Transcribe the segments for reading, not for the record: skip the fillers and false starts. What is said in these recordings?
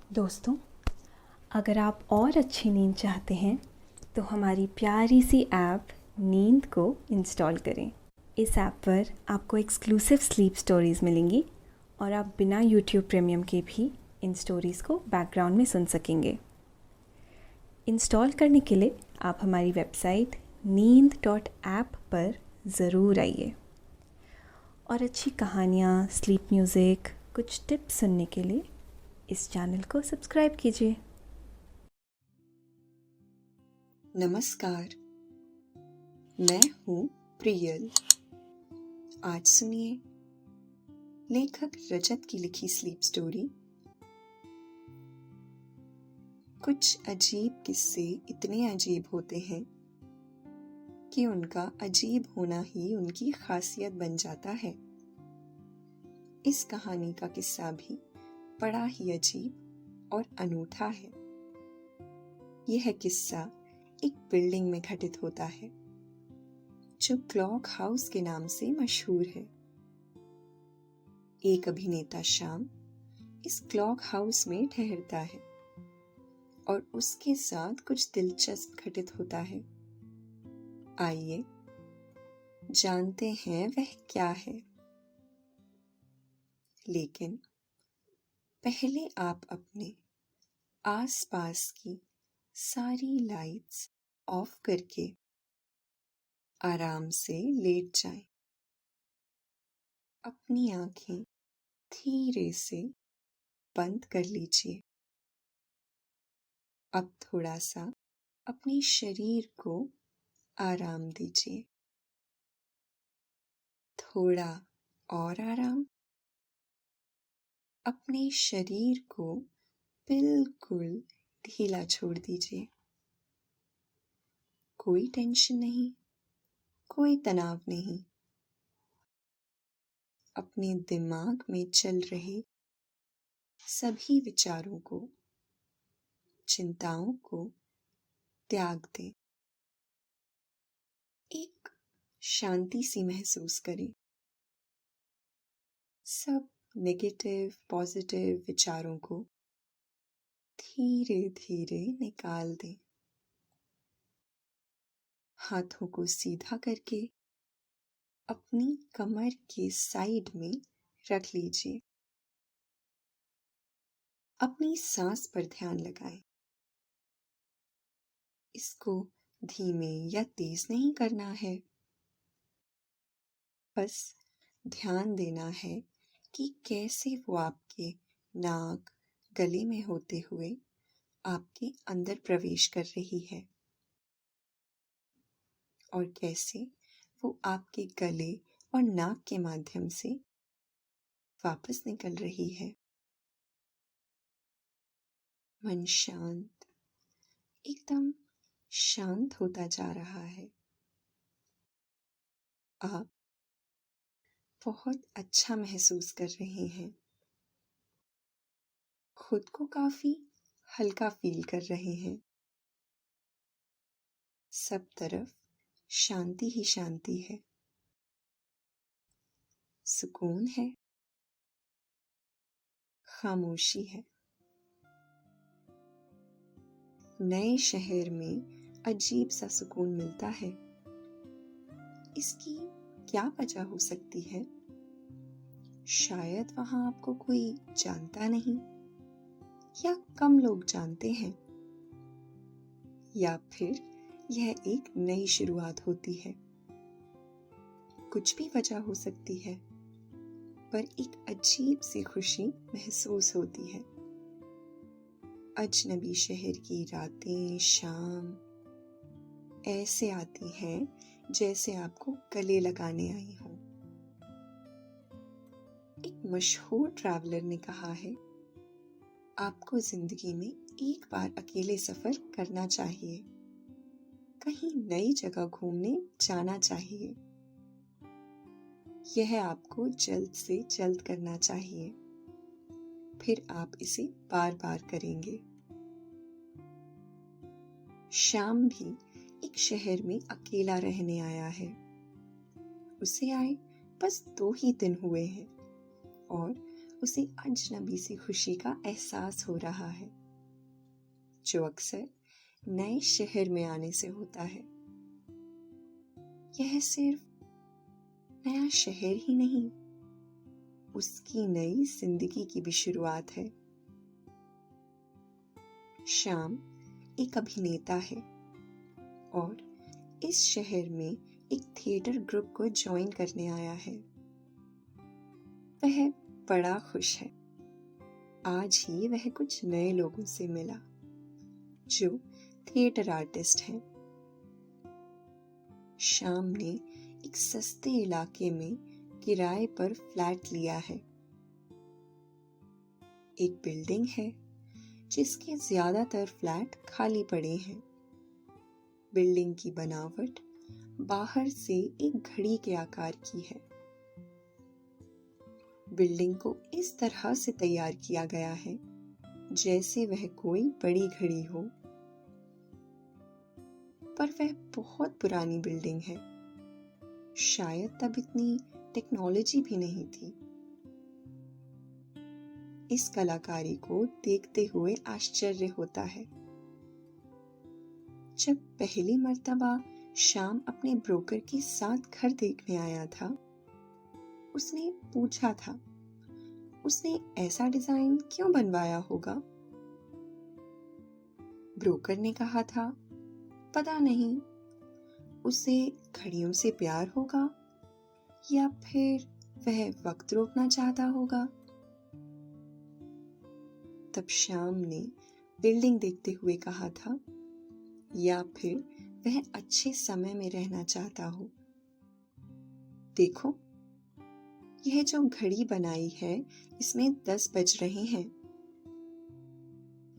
दोस्तों, अगर आप और अच्छी नींद चाहते हैं तो हमारी प्यारी सी ऐप नींद को इंस्टॉल करें। इस ऐप पर आपको एक्सक्लूसिव स्लीप स्टोरीज़ मिलेंगी और आप बिना यूट्यूब प्रीमियम के भी इन स्टोरीज़ को बैकग्राउंड में सुन सकेंगे। इंस्टॉल करने के लिए आप हमारी वेबसाइट neend.app पर ज़रूर आइए और अच्छी कहानियाँ, स्लीप म्यूज़िक, कुछ टिप्स सुनने के लिए इस चैनल को सब्सक्राइब कीजिए। नमस्कार, मैं हूँ प्रियल। आज सुनिए लेखक रजत की लिखी स्लीप स्टोरी। कुछ अजीब किस्से इतने अजीब होते हैं कि उनका अजीब होना ही उनकी खासियत बन जाता है। इस कहानी का किस्सा भी बड़ा ही अजीब और अनूठा है। यह किस्सा एक बिल्डिंग में घटित होता है जो क्लॉक हाउस के नाम से मशहूर है। एक अभिनेता श्याम इस क्लॉक हाउस में ठहरता है और उसके साथ कुछ दिलचस्प घटित होता है। आइए जानते हैं वह क्या है। लेकिन पहले आप अपने आसपास की सारी लाइट्स ऑफ करके आराम से लेट जाएं। अपनी आंखें धीरे से बंद कर लीजिए। अब थोड़ा सा अपने शरीर को आराम दीजिए। थोड़ा और आराम। अपने शरीर को बिल्कुल ढीला छोड़ दीजिए। कोई टेंशन नहीं, कोई तनाव नहीं। अपने दिमाग में चल रहे सभी विचारों को, चिंताओं को त्याग दें। एक शांति सी महसूस करें। सब नेगेटिव पॉजिटिव विचारों को धीरे धीरे निकाल दें। हाथों को सीधा करके अपनी कमर के साइड में रख लीजिए। अपनी सांस पर ध्यान लगाएं। इसको धीमे या तेज नहीं करना है। बस ध्यान देना है कि कैसे वो आपके नाक, गले में होते हुए आपके अंदर प्रवेश कर रही है और कैसे वो आपके गले और नाक के माध्यम से वापस निकल रही है। मन शांत, एकदम शांत होता जा रहा है। आप बहुत अच्छा महसूस कर रहे हैं। खुद को काफी हल्का फील कर रहे हैं। सब तरफ शांति ही शांति है, सुकून है, खामोशी है। नए शहर में अजीब सा सुकून मिलता है। इसकी क्या वजह हो सकती है? शायद वहां आपको कोई जानता नहीं या कम लोग जानते हैं, या फिर यह एक नई शुरुआत होती है। कुछ भी वजह हो सकती है, पर एक अजीब सी खुशी महसूस होती है। अजनबी शहर की रातें, शाम ऐसे आती हैं जैसे आपको गले लगाने आई हो। एक मशहूर ट्रैवलर ने कहा है, आपको जिंदगी में एक बार अकेले सफर करना चाहिए, कहीं नई जगह घूमने जाना चाहिए। यह आपको जल्द से जल्द करना चाहिए, फिर आप इसे बार बार करेंगे। शाम भी एक शहर में अकेला रहने आया है। उसे आए बस 2 ही दिन हुए हैं और उसे अजनबी सी खुशी का एहसास हो रहा है, जो अक्सर नए शहर में आने से होता है। यह सिर्फ नया शहर ही नहीं, उसकी नई जिंदगी की भी शुरुआत है। श्याम एक अभिनेता है और इस शहर में एक थिएटर ग्रुप को ज्वाइन करने आया है। वह बड़ा खुश है। आज ही वह कुछ नए लोगों से मिला जो थिएटर आर्टिस्ट हैं। श्याम ने एक सस्ते इलाके में किराए पर फ्लैट लिया है। एक बिल्डिंग है जिसके ज्यादातर फ्लैट खाली पड़े हैं। बिल्डिंग की बनावट बाहर से एक घड़ी के आकार की है। बिल्डिंग को इस तरह से तैयार किया गया है जैसे वह कोई बड़ी घड़ी हो, पर वह बहुत पुरानी बिल्डिंग है। शायद तब इतनी टेक्नोलॉजी भी नहीं थी। इस कलाकारी को देखते हुए आश्चर्य होता है। जब पहली मर्तबा श्याम अपने ब्रोकर के साथ घर देखने आया था, उसने पूछा था, उसने ऐसा डिजाइन क्यों बनवाया होगा? ब्रोकर ने कहा था, पता नहीं, उसे घड़ियों से प्यार होगा या फिर वह वक्त रोकना चाहता होगा। तब श्याम ने बिल्डिंग देखते हुए कहा था, या फिर वह अच्छे समय में रहना चाहता हो। देखो, यह जो घड़ी बनाई है इसमें 10 बज रहे हैं।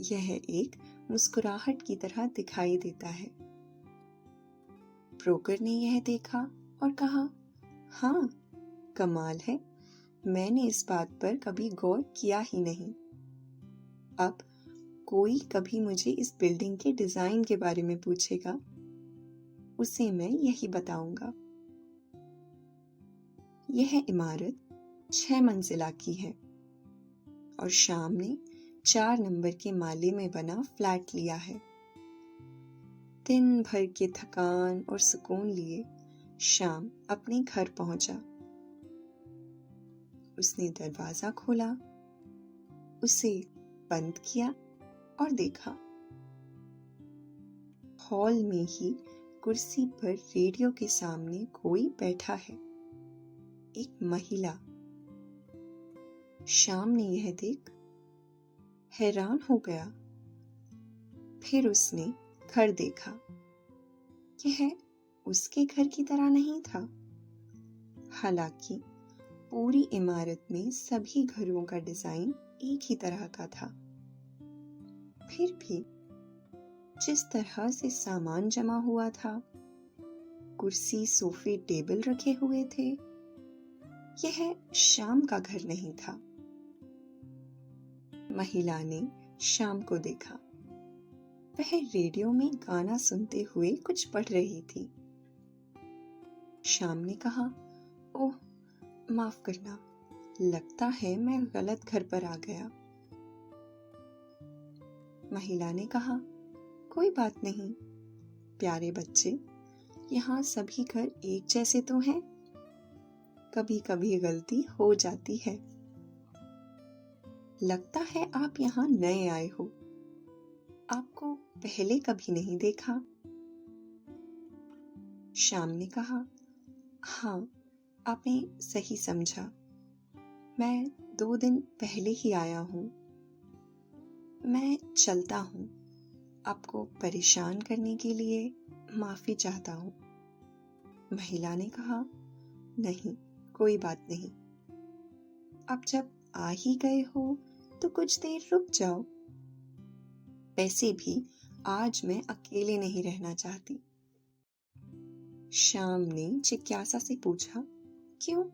यह एक मुस्कुराहट की तरह दिखाई देता है। ब्रोकर ने यह देखा और कहा, हाँ, कमाल है, मैंने इस बात पर कभी गौर किया ही नहीं। अब कोई कभी मुझे इस बिल्डिंग के डिजाइन के बारे में पूछेगा, उसे मैं यही बताऊंगा। यह इमारत 6 मंजिला की है और श्याम ने 4 नंबर के माले में बना फ्लैट लिया है। दिन भर के थकान और सुकून लिए श्याम अपने घर पहुंचा। उसने दरवाजा खोला, उसे बंद किया और देखा। हॉल में ही कुर्सी पर रेडियो के सामने कोई बैठा है, एक महिला। श्याम ने यह देख हैरान हो गया। फिर उसने घर देखा। यह उसके घर की तरह नहीं था। हालांकि पूरी इमारत में सभी घरों का डिजाइन एक ही तरह का था। फिर भी जिस तरह से सामान जमा हुआ था, कुर्सी, सोफे, टेबल रखे हुए थे, यह श्याम का घर नहीं था। महिला ने श्याम को देखा। वह रेडियो में गाना सुनते हुए कुछ पढ़ रही थी। श्याम ने कहा, ओह, माफ करना, लगता है मैं गलत घर पर आ गया। महिला ने कहा, कोई बात नहीं, प्यारे बच्चे, यहाँ सभी घर एक जैसे तो हैं। कभी कभी गलती हो जाती है। लगता है आप यहाँ नए आए हो। आपको पहले कभी नहीं देखा। श्याम ने कहा, हाँ, आपने सही समझा। मैं 2 दिन पहले ही आया हूँ। मैं चलता हूँ। आपको परेशान करने के लिए माफी चाहता हूँ। महिला ने कहा, नहीं, कोई बात नहीं। अब जब आ ही गए हो तो कुछ देर रुक जाओ। वैसे भी आज मैं अकेले नहीं रहना चाहती। श्याम ने जिज्ञासा से पूछा, क्यों?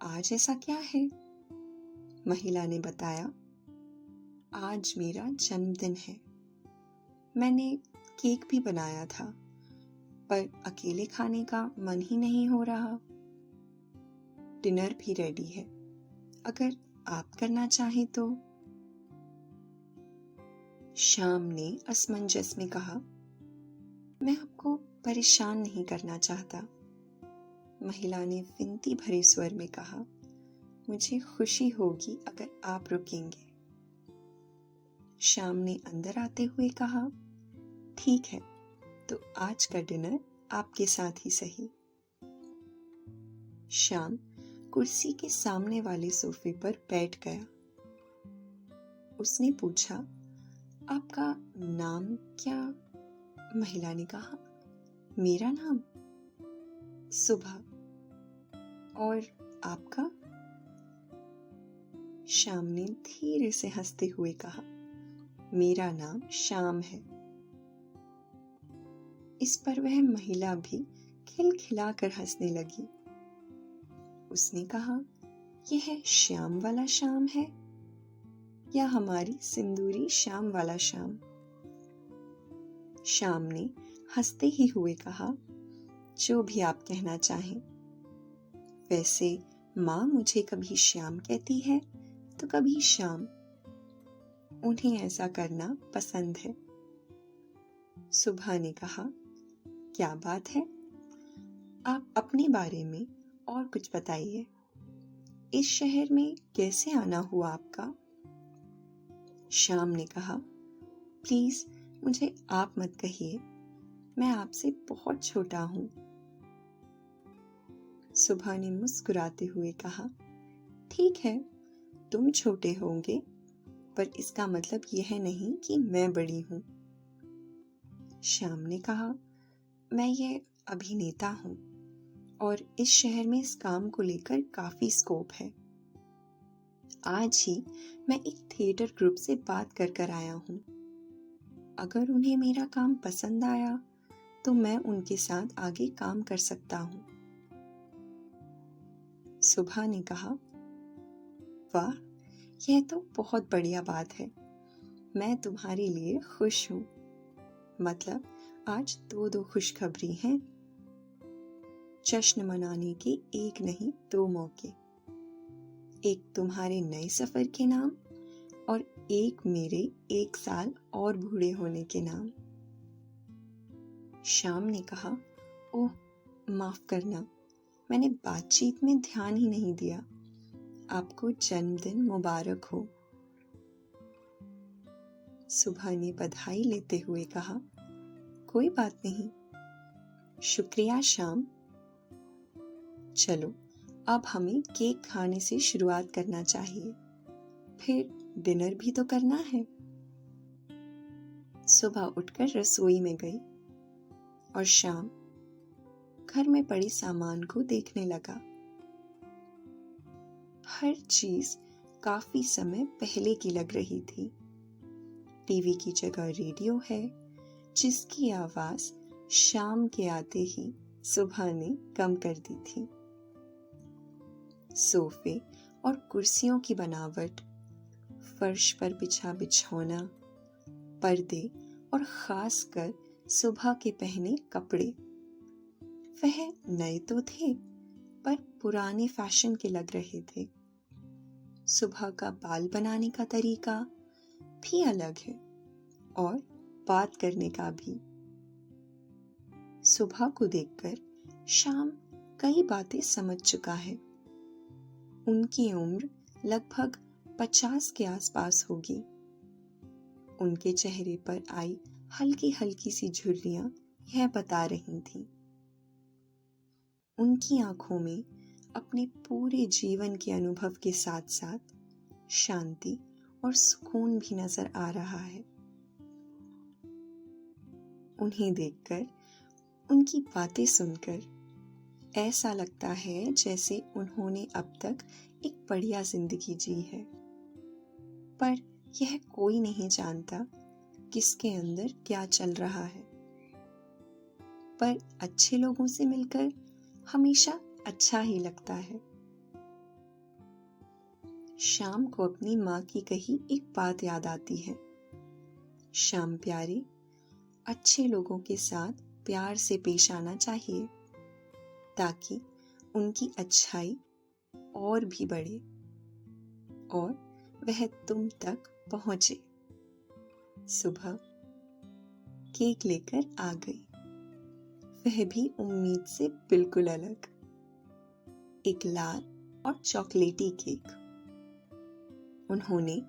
आज ऐसा क्या है? महिला ने बताया, आज मेरा जन्मदिन है। मैंने केक भी बनाया था, पर अकेले खाने का मन ही नहीं हो रहा। डिनर भी रेडी है। अगर आप करना चाहें तो? श्याम ने असमंजस में कहा, मैं आपको परेशान नहीं करना चाहता। महिला ने विनती भरे स्वर में कहा, मुझे खुशी होगी अगर आप रुकेंगे। श्याम ने अंदर आते हुए कहा, ठीक है, तो आज का डिनर आपके साथ ही सही। श्याम कुर्सी के सामने वाले सोफे पर बैठ गया। उसने पूछा, आपका नाम क्या? महिला ने कहा, मेरा नाम सुबह। और आपका? श्याम ने धीरे से हंसते हुए कहा, मेरा नाम श्याम है। इस पर वह महिला भी खिलखिलाकर हंसने लगी। उसने कहा, यह श्याम वाला श्याम है या हमारी सिंदूरी शाम वाला श्याम? श्याम ने हंसते ही हुए कहा, जो भी आप कहना चाहें। वैसे माँ मुझे कभी श्याम कहती है तो कभी शाम। उन्हें ऐसा करना पसंद है। सुबह ने कहा, क्या बात है, आप अपने बारे में और कुछ बताइए। इस शहर में कैसे आना हुआ आपका? श्याम ने कहा, प्लीज मुझे आप मत कहिए, मैं आपसे बहुत छोटा हूं। सुबह ने मुस्कुराते हुए कहा, ठीक है, तुम छोटे होंगे, पर इसका मतलब यह नहीं कि मैं बड़ी हूं। श्याम ने कहा, मैं ये अभिनेता हूं और इस शहर में इस काम को लेकर काफी स्कोप है। आज ही मैं एक थिएटर ग्रुप से बात कर आया हूं। अगर उन्हें मेरा काम पसंद आया तो मैं उनके साथ आगे काम कर सकता हूं। सुबह ने कहा, वाह, यह तो बहुत बढ़िया बात है। मैं तुम्हारे लिए खुश हूं। मतलब आज दो खुशखबरी हैं। जश्न मनाने के एक नहीं दो मौके, एक तुम्हारे नए सफर के नाम और एक मेरे 1 साल और बूढ़े होने के नाम। श्याम ने कहा, ओह माफ करना, मैंने बातचीत में ध्यान ही नहीं दिया। आपको जन्मदिन मुबारक हो। सुबह ने बधाई लेते हुए कहा, कोई बात नहीं, शुक्रिया श्याम। चलो अब हमें केक खाने से शुरुआत करना चाहिए, फिर डिनर भी तो करना है। सुबह उठकर रसोई में गई और शाम घर में पड़े सामान को देखने लगा। हर चीज काफी समय पहले की लग रही थी। टीवी की जगह रेडियो है, जिसकी आवाज शाम के आते ही सुबह ने कम कर दी थी। सोफे और कुर्सियों की बनावट, फर्श पर बिछा बिछौना, पर्दे और खासकर सुबह के पहने कपड़े, वह नए तो थे पर पुराने फैशन के लग रहे थे। सुबह का बाल बनाने का तरीका भी अलग है और बात करने का भी। सुबह को देखकर शाम कई बातें समझ चुका है। उनकी उम्र लगभग 50 के आसपास होगी। उनके चेहरे पर आई हल्की हल्की सी झुर्रियां यह बता रही थीं। उनकी आंखों में अपने पूरे जीवन के अनुभव के साथ साथ शांति और सुकून भी नजर आ रहा है। उन्हें देखकर, उनकी बातें सुनकर ऐसा लगता है जैसे उन्होंने अब तक एक बढ़िया जिंदगी जी है। पर यह कोई नहीं जानता किसके अंदर क्या चल रहा है। पर अच्छे लोगों से मिलकर हमेशा अच्छा ही लगता है। शाम को अपनी माँ की कही एक बात याद आती है, श्याम प्यारे, अच्छे लोगों के साथ प्यार से पेश आना चाहिए ताकि उनकी अच्छाई और भी बढ़े और वह तुम तक पहुंचे। सुबह केक लेकर आ गई, वह भी उम्मीद से बिल्कुल अलग, एक लाल और चॉकलेटी केक। उन्होंने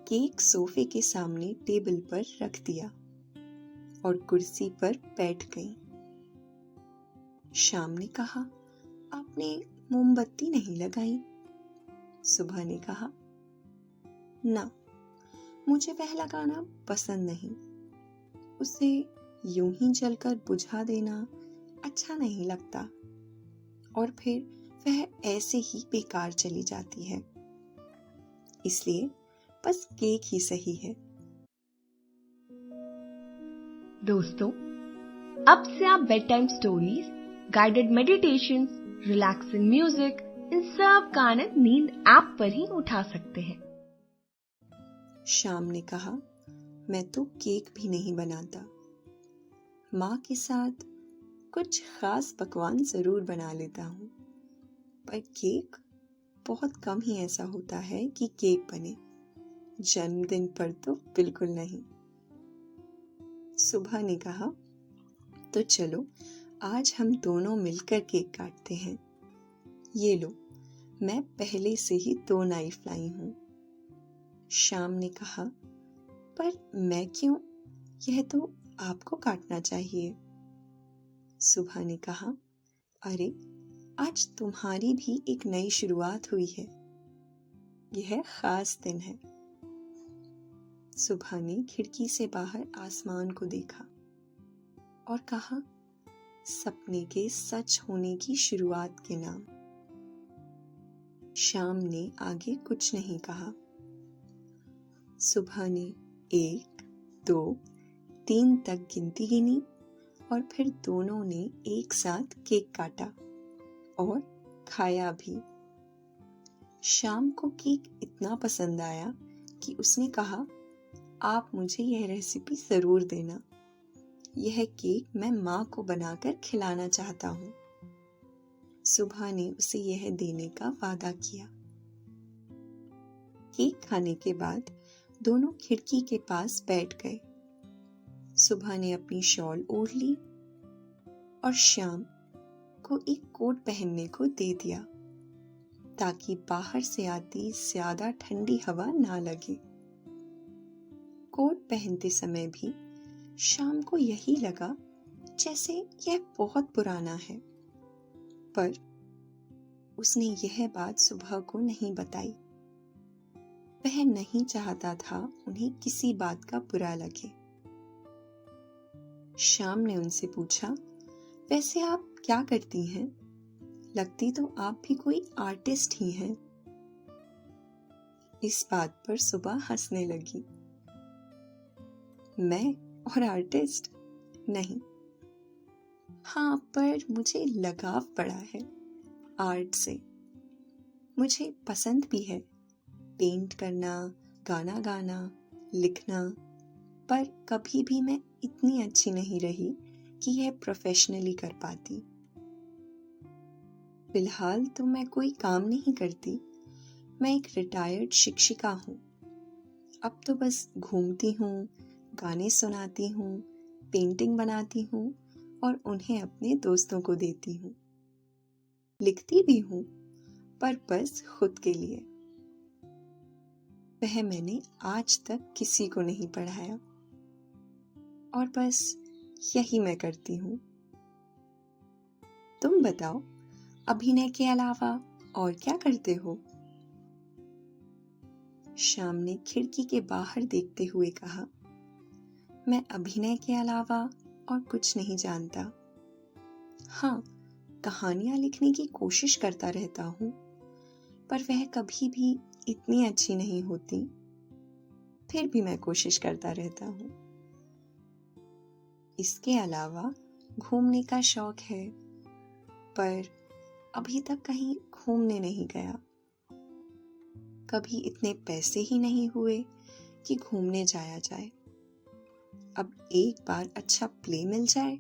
केक सोफे के सामने टेबल पर रख दिया और कुर्सी पर बैठ गई। शाम ने कहा, आपने मोमबत्ती नहीं लगाई? सुबह ने कहा, ना, मुझे वह लगाना पसंद नहीं। उसे यूं ही जलकर बुझा देना अच्छा नहीं लगता और फिर वह ऐसे ही बेकार चली जाती है। इसलिए बस केक ही सही है। दोस्तों, अब से आप bed time stories, guided meditations, relaxing music, इन सब का आनंद नींद ऐप पर ही उठा सकते हैं। शाम ने कहा, मैं तो केक भी नहीं बनाता। माँ के साथ कुछ खास पकवान जरूर बना लेता हूँ, पर केक बहुत कम ही ऐसा होता है कि केक बने। जन्मदिन पर तो बिल्कुल नहीं। सुबह ने कहा, तो चलो आज हम दोनों मिलकर केक काटते हैं। ये लो, मैं पहले से ही 2 नाइफ लाई हूँ। शाम ने कहा, पर मैं क्यों? यह तो आपको काटना चाहिए। सुबह ने कहा, अरे आज तुम्हारी भी एक नई शुरुआत हुई है, यह खास दिन है। सुबह ने खिड़की से बाहर आसमान को देखा और कहा, सपने के सच होने की शुरुआत के नाम। शाम ने आगे कुछ नहीं कहा। सुबह ने 1, 2, 3 तक गिनती गिनी और फिर दोनों ने एक साथ केक काटा और खाया भी। शाम को केक इतना पसंद आया कि उसने कहा, आप मुझे यह रेसिपी जरूर देना। यह केक मैं माँ को बनाकर खिलाना चाहता हूँ। सुबह ने उसे यह देने का वादा किया। केक खाने के बाद दोनों खिड़की के पास बैठ गए। सुबह ने अपनी शॉल ओढ़ ली और शाम को एक कोट पहनने को दे दिया ताकि बाहर से आती ज्यादा ठंडी हवा ना लगे। कोट पहनते समय भी शाम को यही लगा जैसे यह बहुत पुराना है, पर उसने यह बात सुबह को नहीं बताई। वह नहीं चाहता था उन्हें किसी बात का बुरा लगे। शाम ने उनसे पूछा, वैसे आप क्या करती हैं? लगती तो आप भी कोई आर्टिस्ट ही हैं। इस बात पर सुबह हंसने लगी। मैं और आर्टिस्ट नहीं। हाँ, पर मुझे लगाव पड़ा है आर्ट से। मुझे पसंद भी है पेंट करना, गाना गाना, लिखना, पर कभी भी मैं इतनी अच्छी नहीं रही कि यह प्रोफेशनली कर पाती। फिलहाल तो मैं कोई काम नहीं करती। मैं एक रिटायर्ड शिक्षिका हूँ। अब तो बस घूमती हूँ, गाने सुनाती हूँ, पेंटिंग बनाती हूँ और उन्हें अपने दोस्तों को देती हूँ। लिखती भी हूँ, पर बस खुद के लिए। वह मैंने आज तक किसी को नहीं पढ़ाया और बस यही मैं करती हूँ। तुम बताओ, अभिनय के अलावा और क्या करते हो? शाम ने खिड़की के बाहर देखते हुए कहा, मैं अभिनय के अलावा और कुछ नहीं जानता। हाँ, कहानियां लिखने की कोशिश करता रहता हूँ, पर वह कभी भी इतनी अच्छी नहीं होती। फिर भी मैं कोशिश करता रहता हूँ। इसके अलावा घूमने का शौक है, पर अभी तक कहीं घूमने नहीं गया। कभी इतने पैसे ही नहीं हुए कि घूमने जाया जाए। अब एक बार अच्छा प्ले मिल जाए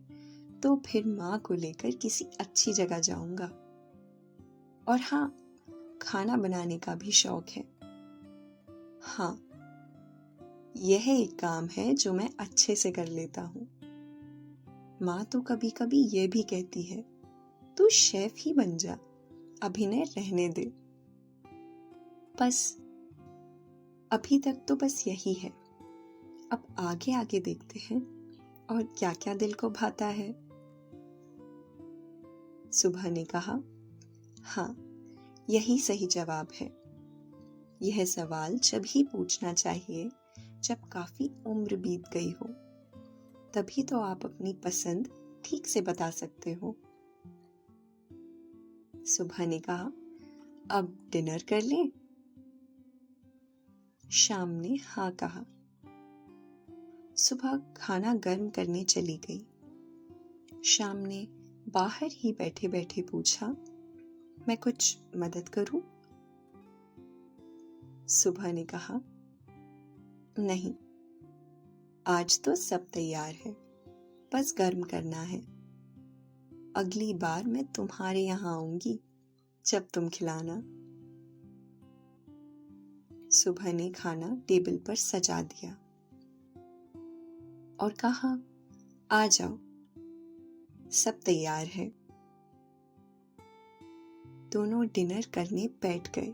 तो फिर माँ को लेकर किसी अच्छी जगह जाऊंगा। और हाँ, खाना बनाने का भी शौक है। हाँ, यह एक काम है जो मैं अच्छे से कर लेता हूँ। माँ तो कभी कभी ये भी कहती है, तू शेफ ही बन जा, अभिनय रहने दे। बस अभी तक तो बस यही है। अब आगे आगे देखते हैं और क्या क्या दिल को भाता है। सुबह ने कहा, हाँ, यही सही जवाब है। यह सवाल जब ही पूछना चाहिए जब काफी उम्र बीत गई हो, तभी तो आप अपनी पसंद ठीक से बता सकते हो। सुबह ने कहा, अब डिनर कर लें? शाम ने हाँ कहा। सुबह खाना गर्म करने चली गई। शाम ने बाहर ही बैठे बैठे पूछा, मैं कुछ मदद करूं? सुबह ने कहा, नहीं, आज तो सब तैयार है, बस गर्म करना है। अगली बार मैं तुम्हारे यहाँ आऊंगी जब तुम खिलाना। सुबह ने खाना टेबल पर सजा दिया और कहा, आ जाओ, सब तैयार है। दोनों डिनर करने बैठ गए।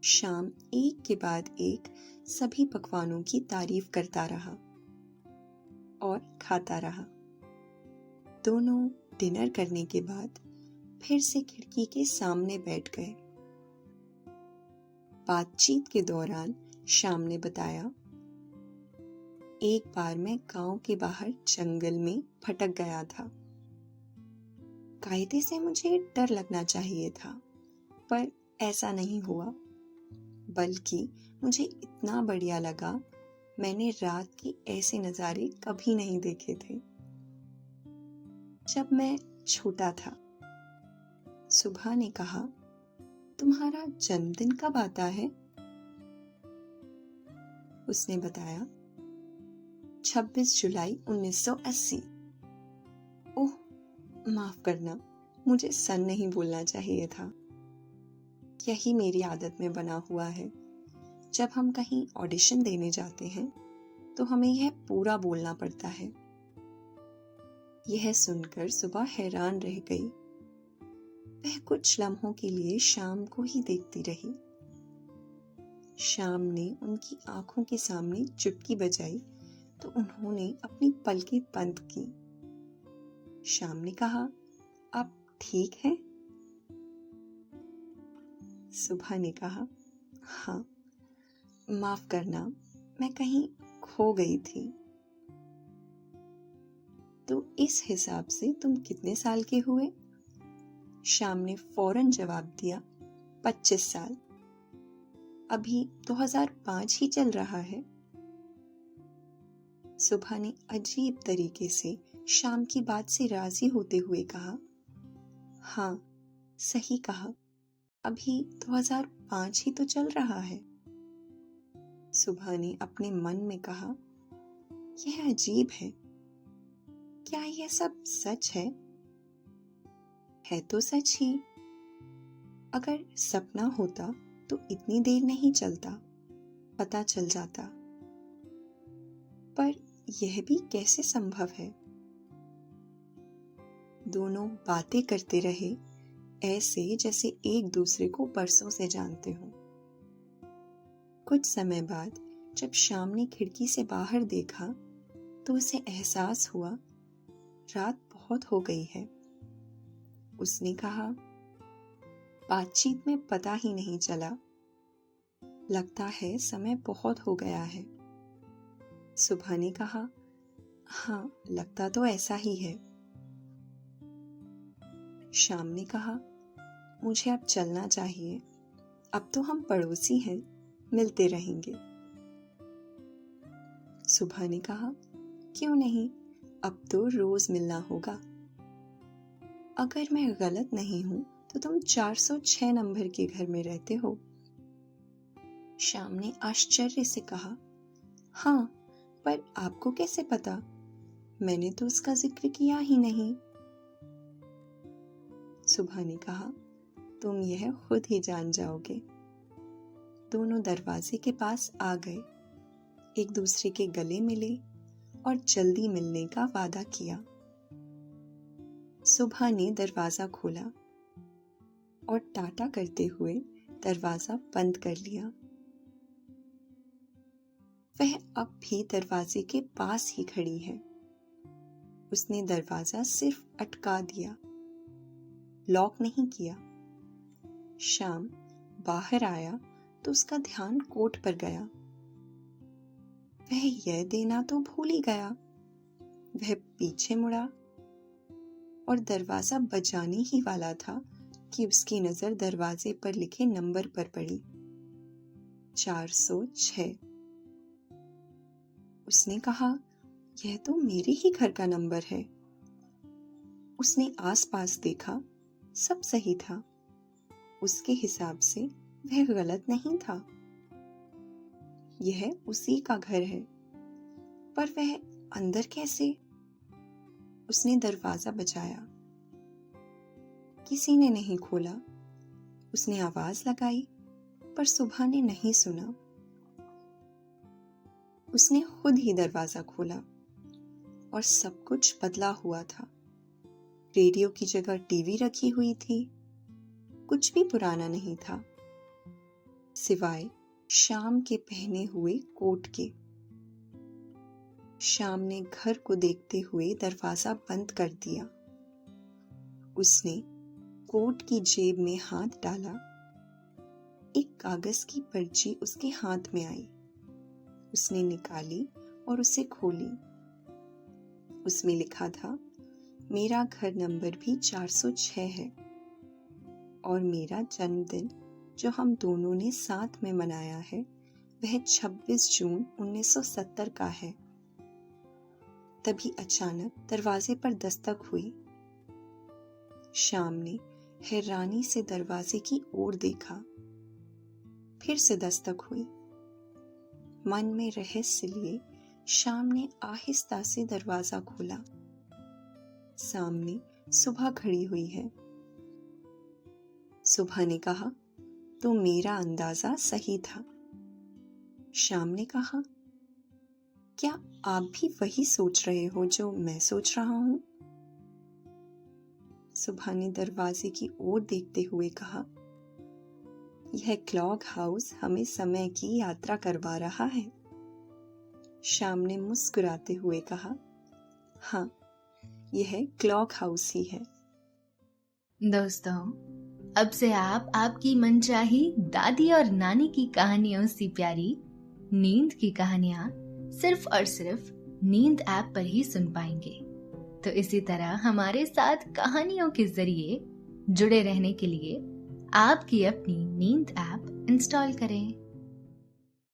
शाम एक के बाद एक सभी पकवानों की तारीफ करता रहा और खाता रहा। दोनों डिनर करने के बाद फिर से खिड़की के सामने बैठ गए। बातचीत के दौरान शाम ने बताया, एक बार मैं गांव के बाहर जंगल में भटक गया था। कायदे से मुझे डर लगना चाहिए था, पर ऐसा नहीं हुआ, बल्कि मुझे इतना बढ़िया लगा। मैंने रात के ऐसे नज़ारे कभी नहीं देखे थे। जब मैं छोटा था। सुबह ने कहा, तुम्हारा जन्मदिन कब आता है? उसने बताया, 26 जुलाई 1980। ओह, माफ करना, मुझे सन नहीं बोलना चाहिए था। यही मेरी आदत में बना हुआ है। जब हम कहीं ऑडिशन देने जाते हैं तो हमें यह पूरा बोलना पड़ता है। यह सुनकर सुबह हैरान रह गई। वह कुछ लम्हों के लिए शाम को ही देखती रही। शाम ने उनकी आंखों के सामने चुटकी बजाई तो उन्होंने अपनी पलकें बंद की। शाम ने कहा, आप ठीक हैं? सुबह ने कहा, हाँ, माफ करना, मैं कहीं खो गई थी। तो इस हिसाब से तुम कितने साल के हुए? शाम ने फौरन जवाब दिया, 25 साल। अभी 2005 ही चल रहा है। सुबह ने अजीब तरीके से शाम की बात से राजी होते हुए कहा, हाँ, सही कहा, अभी 2005 ही तो चल रहा है। सुबह ने अपने मन में कहा, यह अजीब है, क्या यह सब सच है? है तो सच ही। अगर सपना होता तो इतनी देर नहीं चलता, पता चल जाता। पर यह भी कैसे संभव है? दोनों बातें करते रहे, ऐसे जैसे एक दूसरे को बरसों से जानते हो। कुछ समय बाद जब शाम ने खिड़की से बाहर देखा तो उसे एहसास हुआ रात बहुत हो गई है। उसने कहा, बातचीत में पता ही नहीं चला, लगता है समय बहुत हो गया है। सुबह ने कहा, हाँ, लगता तो ऐसा ही है। शाम ने कहा, मुझे अब चलना चाहिए, अब तो हम पड़ोसी हैं, मिलते रहेंगे। सुबह ने कहा, क्यों नहीं, अब तो रोज मिलना होगा। अगर मैं गलत नहीं हूं तो तुम 406 नंबर के घर में रहते हो। शाम ने आश्चर्य से कहा, हाँ, पर आपको कैसे पता? मैंने तो उसका जिक्र किया ही नहीं। सुबह ने कहा, तुम यह खुद ही जान जाओगे। दोनों दरवाजे के पास आ गए, एक दूसरे के गले मिले और जल्दी मिलने का वादा किया। सुबह ने दरवाजा खोला और टाटा करते हुए दरवाजा बंद कर लिया। वह अब भी दरवाजे के पास ही खड़ी है। उसने दरवाजा सिर्फ अटका दिया, लॉक नहीं किया। श्याम बाहर आया तो उसका ध्यान कोट पर गया। वह यह देना तो भूल ही गया। वह पीछे मुड़ा और दरवाजा बजाने ही वाला था कि उसकी नजर दरवाजे पर लिखे नंबर पर पड़ी, 406। उसने कहा, यह तो मेरे ही घर का नंबर है। उसने आसपास देखा, सब सही था। उसके हिसाब से वह गलत नहीं था। यह उसी का घर है, पर वह अंदर कैसे? उसने दरवाजा बजाया, किसी ने नहीं खोला। उसने आवाज लगाई, पर सुबह ने नहीं सुना। उसने खुद ही दरवाजा खोला और सब कुछ बदला हुआ था। रेडियो की जगह टीवी रखी हुई थी। कुछ भी पुराना नहीं था, सिवाय श्याम के पहने हुए कोट के। श्याम ने घर को देखते हुए दरवाजा बंद कर दिया। उसने कोट की जेब में हाथ डाला। एक कागज की पर्ची उसके हाथ में आई। उसने निकाली और उसे खोली। उसमें लिखा था, मेरा घर नंबर भी 406 है और मेरा जन्मदिन जो हम दोनों ने साथ में मनाया है वह 26 जून 1970 का है। तभी अचानक दरवाजे पर दस्तक हुई। श्याम ने हैरानी से दरवाजे की ओर देखा। फिर से दस्तक हुई। मन में रहस्य लिए श्याम ने आहिस्ता से दरवाजा खोला। सामने सुबह खड़ी हुई है। सुबह ने कहा, तो मेरा अंदाजा सही था। श्याम ने कहा, क्या आप भी वही सोच रहे हो जो मैं सोच रहा हूं? सुबह ने दरवाजे की ओर देखते हुए कहा, यह क्लॉक हाउस हमें समय की यात्रा करवा रहा है। श्याम ने मुस्कुराते हुए कहा, हाँ, यह क्लॉक हाउस ही है। दोस्तों, अब से आप आपकी मनचाही दादी और नानी की कहानियों से प्यारी नींद की कहानियां सिर्फ और सिर्फ नींद ऐप पर ही सुन पाएंगे। तो इसी तरह हमारे साथ कहानियों के जरिए जुड़े रहने के लिए आपकी अपनी नींद ऐप इंस्टॉल करें।